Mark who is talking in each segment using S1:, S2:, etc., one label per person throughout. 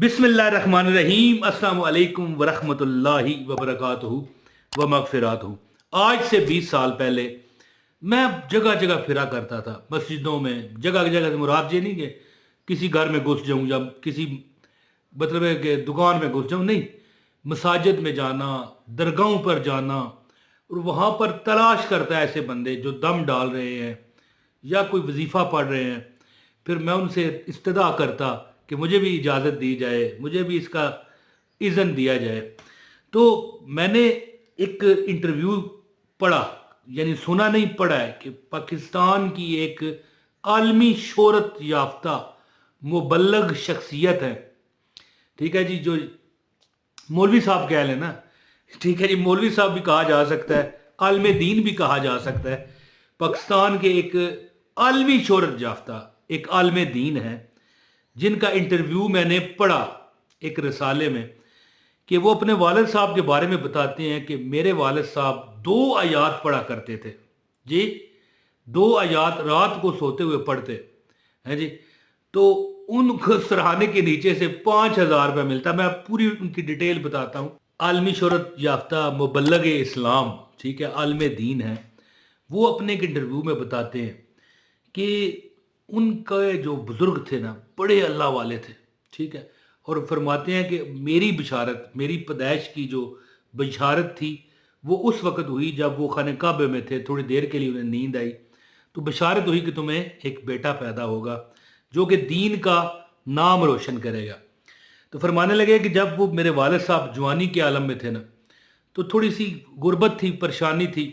S1: बिस्मिल्लाहिर्रहमानिर्रहीम अस्सलामु अलैकुम वरहमतुल्लाहि वबरकातुहू व मगफिरातुहू। आज से 20 साल पहले मैं जगह जगह फिरा करता था, मस्जिदों में। जगह जगह से मुराद ये नहीं कि किसी घर में घुस जाऊं या किसी मतलब है कि दुकान में घुस जाऊं, नहीं। मसाजिद में जाना, दरगाहों पर जाना और वहाँ पर तलाश करता है ऐसे बंदे जो दम डाल रहे हैं या कोई वजीफ़ा पढ़ रहे हैं। फिर मैं उनसे इस्तदा करता कि मुझे भी इजाज़त दी जाए, मुझे भी इसका इज़्न दिया जाए। तो मैंने एक इंटरव्यू पढ़ा, यानी सुना नहीं, पढ़ा है कि पाकिस्तान की एक आलमी शोहरत याफ्ता मुबल्लग शख्सियत है, ठीक है जी, जो मौलवी साहब कह लेना, ठीक है जी, मौलवी साहब भी कहा जा सकता है, आलम दीन भी कहा जा सकता है। पाकिस्तान के एक आलमी शोहरत याफ्ता एक आलम दीन है, जिनका इंटरव्यू मैंने पढ़ा एक रसाले में, कि वो अपने वालिद साहब के बारे में बताते हैं कि मेरे वालिद साहब 2 आयात पढ़ा करते थे जी। 2 आयात रात को सोते हुए पढ़ते हैं जी। तो उनको सराहने के नीचे से 5,000 रुपये मिलता। मैं पूरी उनकी डिटेल बताता हूँ। आलमी शोहरत याफ्ता मुबल्लग इस्लाम, ठीक है, आलम दीन है। वो अपने एक इंटरव्यू में बताते हैं कि उनके जो बुज़ुर्ग थे ना, बड़े अल्लाह वाले थे, ठीक है। और फरमाते हैं कि मेरी बिशारत, मेरी पैदाइश की जो बिशारत थी वो उस वक़्त हुई जब वो खाने काबे में थे। थोड़ी देर के लिए उन्हें नींद आई तो बिशारत हुई कि तुम्हें एक बेटा पैदा होगा जो कि दीन का नाम रोशन करेगा। तो फरमाने लगे कि जब वो मेरे वालिद साहब जवानी के आलम में थे ना, तो थोड़ी सी गुर्बत थी, परेशानी थी।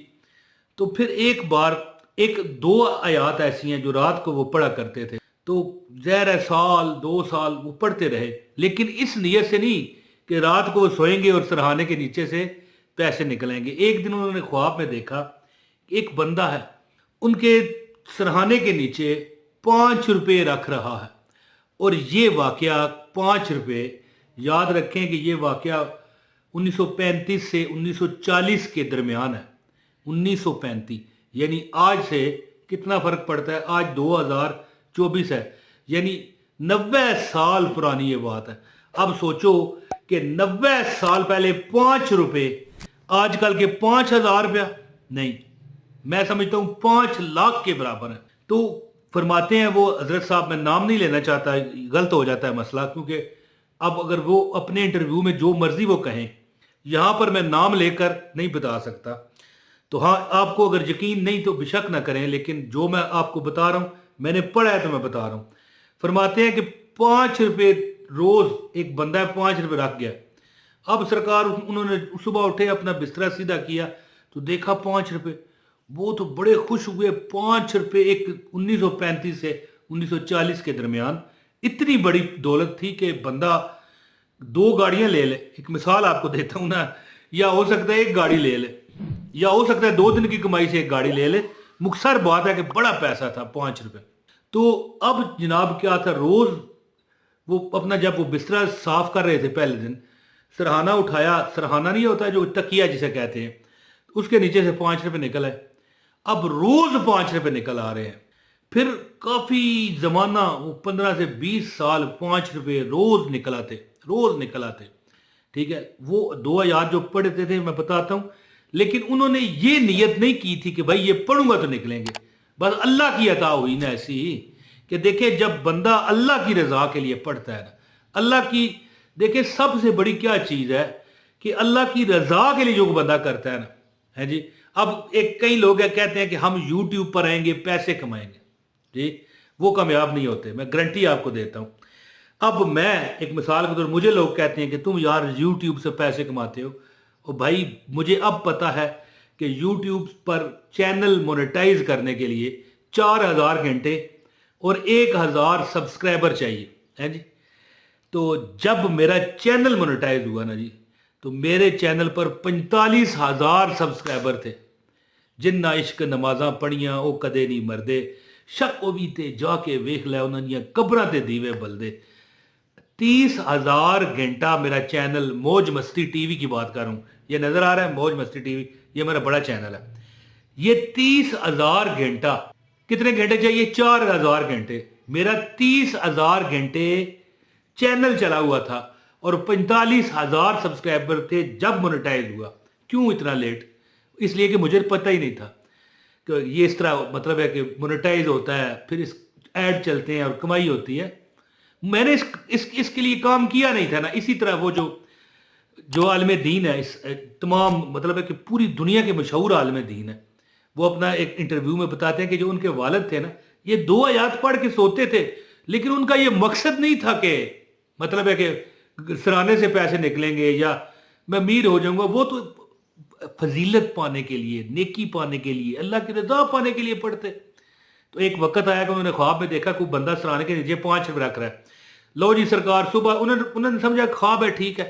S1: तो फिर एक बार एक 2 आयात ऐसी हैं जो रात को वो पढ़ा करते थे। तो ज़हर है, साल 2 साल वो पढ़ते रहे, लेकिन इस नीयत से नहीं कि रात को वो सोएंगे और सरहाने के नीचे से पैसे निकलेंगे। एक दिन उन्होंने ख्वाब में देखा कि एक बंदा है, उनके सरहाने के नीचे 5 रुपये रख रहा है। और ये वाकया 5 रुपये, याद रखें कि ये वाकया 1935 से 1940 के दरमियान है। 1935 यानी आज से कितना फ़र्क पड़ता है, आज 2024 है, यानी 90 साल पुरानी ये बात है। अब सोचो कि 90 साल पहले 5 रुपये आजकल के 5,000 रुपया, नहीं, मैं समझता हूँ 5 लाख के बराबर है। तो फरमाते हैं वो हजरत साहब, मैं नाम नहीं लेना चाहता, गलत हो जाता है मसला, क्योंकि अब अगर वो अपने इंटरव्यू में जो मर्जी वो कहें, यहाँ पर मैं नाम लेकर नहीं बता सकता। तो हाँ, आपको अगर यकीन नहीं तो बेशक ना करें, लेकिन जो मैं आपको बता रहा हूँ मैंने पढ़ा है तो मैं बता रहा हूँ। फरमाते हैं कि 5 रुपये रोज़ एक बंदा है 5 रुपये रख गया। अब सरकार, उन्होंने सुबह उठे, अपना बिस्तरा सीधा किया तो देखा 5 रुपये। वो तो बड़े खुश हुए। 5 रुपये एक 1935 से 1940 के दरमियान इतनी बड़ी दौलत थी कि बंदा 2 गाड़ियां ले ले। एक मिसाल आपको देता हूँ ना, या हो सकता है 1 गाड़ी ले ले, या हो सकता है 2 दिन की कमाई से 1 गाड़ी ले ले। मुख्तसर बात है कि बड़ा पैसा था 5 रुपये। तो अब जनाब क्या था, रोज़ वो अपना, जब वो बिस्तरा साफ कर रहे थे पहले दिन, सरहाना उठाया, सरहाना नहीं होता जो तकिया जिसे कहते हैं, उसके नीचे से 5 रुपये निकल आए। अब रोज़ 5 रुपये निकल आ रहे हैं। फिर काफ़ी ज़माना, वो 15 से 20 साल 5 रुपये रोज़ निकल आते, रोज़ निकल आते, ठीक है। वो 2 आयात जो पढ़ते थे मैं बताता हूँ, लेकिन उन्होंने ये नियत नहीं की थी कि भाई ये पढ़ूंगा तो निकलेंगे। बस अल्लाह की अता हुई ना ऐसी कि देखिए, जब बंदा अल्लाह की रज़ा के लिए पढ़ता है ना, अल्लाह की, देखिए सबसे बड़ी क्या चीज़ है कि अल्लाह की रज़ा के लिए जो बंदा करता है ना, है जी। अब एक कई लोग कहते हैं कि हम यूट्यूब पर आएंगे पैसे कमाएंगे जी, वो कामयाब नहीं होते, मैं गारंटी आपको देता हूँ। अब मैं एक मिसाल के तौर, मुझे लोग कहते हैं कि तुम यार यूट्यूब से पैसे कमाते हो। और भाई मुझे अब पता है कि यूट्यूब पर चैनल मोनेटाइज करने के लिए 4,000 घंटे और 1,000 सब्सक्राइबर चाहिए, है जी। तो जब मेरा चैनल मोनेटाइज हुआ ना जी, तो मेरे चैनल पर 45,000 सब्सक्राइबर थे। जिन्ना इश्क नमाज़ां पढ़ियां वो कदे नहीं मरदे, शक वो भी ते जाके वेख लै उन्हां दियां कबरां ते दीवे बलदे। 30,000 घंटा मेरा चैनल, मौज मस्ती टीवी की बात कर रहा हूँ, ये नज़र आ रहा है मौज मस्ती टीवी, ये मेरा बड़ा चैनल है। ये 30,000 घंटा, कितने घंटे चाहिए, 4,000 घंटे। मेरा 30,000 घंटे चैनल चला हुआ था और 45,000 सब्सक्राइबर थे जब मोनेटाइज हुआ। क्यों इतना लेट? इसलिए कि मुझे पता ही नहीं था कि ये इस तरह मतलब है कि मोनेटाइज होता है, फिर इस ऐड चलते हैं और कमाई होती है। मैंने इसके लिए काम किया नहीं था ना। इसी तरह वो जो आलिम दीन है, इस तमाम मतलब है कि पूरी दुनिया के मशहूर आलिम दीन है, वो अपना एक इंटरव्यू में बताते हैं कि जो उनके वालिद थे ना, ये 2 आयत पढ़ के सोते थे, लेकिन उनका ये मकसद नहीं था कि मतलब है कि सराहने से पैसे निकलेंगे या मैं अमीर हो जाऊंगा। वो तो फजीलत पाने के लिए, नेकी पाने के लिए, अल्लाह की रजा पाने के लिए पढ़ते। तो एक वक्त आया कि उन्होंने ख्वाब में देखा कोई बंदा सराहने के नीचे 5 रुपये रख रहा है। लो जी सरकार, सुबह उन्होंने समझा ख्वाब है, ठीक है,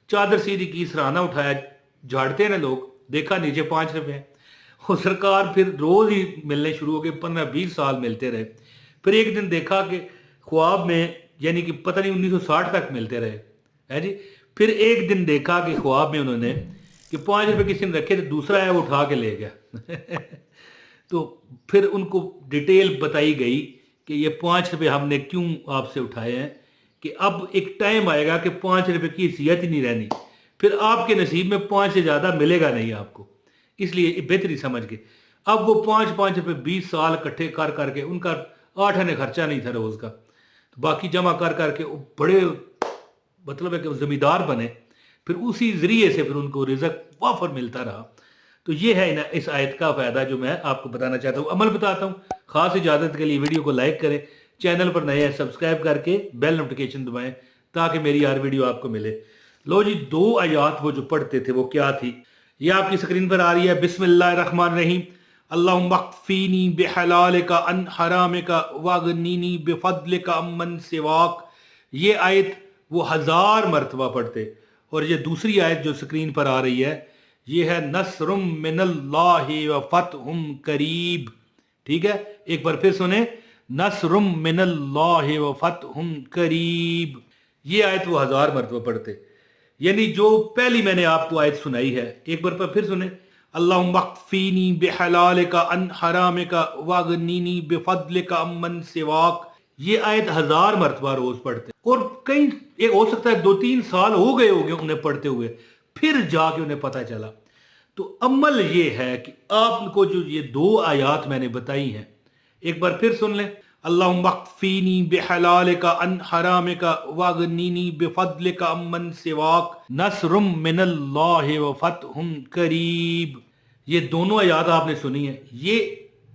S1: चादर सीधी की, सराहना उठाया, झाड़ते हैं ना लोग, देखा नीचे 5 रुपये। और सरकार फिर रोज ही मिलने शुरू हो गए, 15-20 साल मिलते रहे। फिर एक दिन देखा कि ख्वाब में, यानी कि पता नहीं 1960 तक मिलते रहे, है जी। फिर एक दिन देखा कि ख्वाब में उन्होंने कि 5 रुपये किसी ने रखे थे, दूसरा है वो उठा के ले गया। तो फिर उनको डिटेल बताई गई कि ये 5 रुपये हमने क्यों आपसे उठाए हैं, कि अब एक टाइम आएगा कि 5 रुपये की हैसियत ही नहीं रहनी, फिर आपके नसीब में 5 से ज़्यादा मिलेगा नहीं आपको। इसलिए बेहतरी समझ के अब वो 5-5 रुपये 20 साल इकट्ठे कर करके, उनका 8 आने खर्चा नहीं था रोज़ का, तो बाकी जमा कर करके वो बड़े मतलब है कि ज़मींदार बने। फिर उसी ज़रिए से फिर उनको रिज़्क वाफर मिलता रहा। तो ये है ना इस आयत का फ़ायदा जो मैं आपको बताना चाहता हूँ, अमल बताता हूँ। ख़ास इजाज़त के लिए वीडियो को लाइक करें, चैनल पर नए हैं सब्सक्राइब करके बेल नोटिफिकेशन दबाएं ताकि मेरी हर वीडियो आपको मिले। लो जी, 2 आयत वो जो पढ़ते थे वो क्या थी, ये आपकी स्क्रीन पर आ रही है। बिस्मिल्लाहिर्रहमानिर्रहीम, अल्लाहुम्मा अक्फीनी बिहलालिका अन हरामिका वगनीनी बिफदलिका अम्मन सिवाक। ये आयत वो 1000 मरतबा पढ़ते। और ये दूसरी आयत जो स्क्रीन पर आ रही है, ये है नस्रुम मिनल्लाहि व फतहुम करीब। ठीक है, एक बार फिर सुने, नस्रुम मिनल्लाहि व फतहुम करीब। ये आयत वो 1000 मरतबा पढ़ते। यानी जो पहली मैंने आपको आयत सुनाई है, एक बार फिर सुने, अल्लाहुम्मा अक्फीनी बिहलालिका अन हरामिका वगनीनी बिफदलिका अम्मन सिवाक। ये आयत 1000 मरतबा रोज पढ़ते। और कई एक हो सकता है 2-3 साल हो गए होंगे उन्हें पढ़ते हुए, फिर जाके उन्हें पता चला। तो अमल ये है कि आपको जो ये 2 आयत मैंने बताई हैं, एक बार फिर सुन लें, अल्लाहुम्मा अक्फीनी बिहलालिका अन हरामिका वगनीनी बिफदलिका अम्मन सिवाक नस्रुम मिनल्लाहि व फतहुम करीब। ये दोनों आयत आपने सुनी है। ये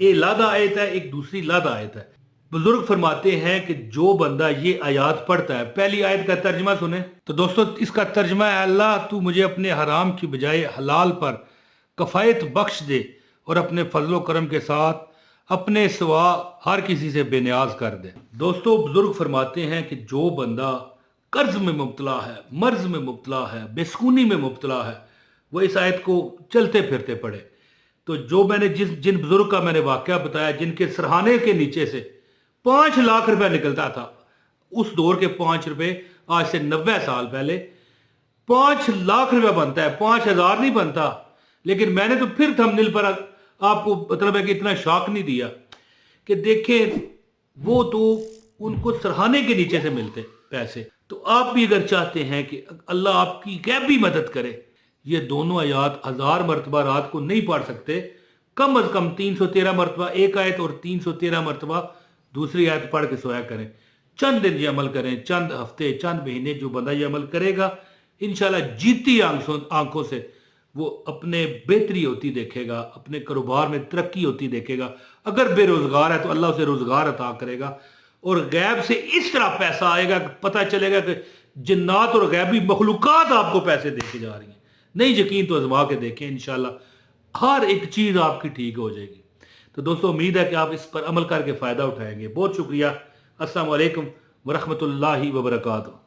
S1: एक लादा आयत है, एक दूसरी लादा आयत है। बुजुर्ग फरमाते हैं कि जो बंदा ये आयत पढ़ता है, पहली आयत का तर्जमा सुने तो दोस्तों इसका तर्जमा है, अल्लाह तू मुझे अपने हराम की बजाय हलाल पर कफायत बख्श दे और अपने फजलो करम के साथ अपने सिवा हर किसी से बेनियाज कर दे। दोस्तों बुजुर्ग फरमाते हैं कि जो बंदा कर्ज में मुब्तला है, मर्ज में मुब्तला है, बेसुकूनी में मुब्तला है, वो इस आयत को चलते फिरते पढ़े। तो जो मैंने जिन बुजुर्ग का मैंने वाकया बताया, जिनके सरहाने के नीचे से 5 लाख रुपया निकलता था, उस दौर के 5 रुपए आज से 90 साल पहले 5 लाख रुपया बनता है, 5000 नहीं बनता। लेकिन मैंने तो फिर थंबनेल पर आपको मतलब है कि इतना शॉक नहीं दिया कि देखें वो तो उनको सरहाने के नीचे से मिलते पैसे। तो आप भी अगर चाहते हैं कि अल्लाह आपकी गैबी मदद करे, ये दोनों आयत 1000 मरतबा रात को नहीं पढ़ सकते, कम अज कम 313 मरतबा एक आयत और 313 मरतबा दूसरी आयत पढ़ के सोया करें। चंद दिन ये अमल करें, चंद हफ्ते, चंद महीने जो बंदा ये अमल करेगा, इंशाल्लाह जीती आंखों से वो अपने बेहतरी होती देखेगा, अपने कारोबार में तरक्की होती देखेगा। अगर बेरोजगार है तो अल्लाह उसे रोजगार अता करेगा और गैब से इस तरह पैसा आएगा कि पता चलेगा कि जिन्नात और गैबी मखलूकात आपको पैसे देके जा रही हैं। नहीं यकीन तो आजमा के देखें, इंशाल्लाह हर एक चीज़ आपकी ठीक हो जाएगी। तो दोस्तों उम्मीद है कि आप इस पर अमल करके फ़ायदा उठाएंगे। बहुत शुक्रिया। अस्सलाम वालेकुम व रहमतुल्लाहि व बरकातुहू।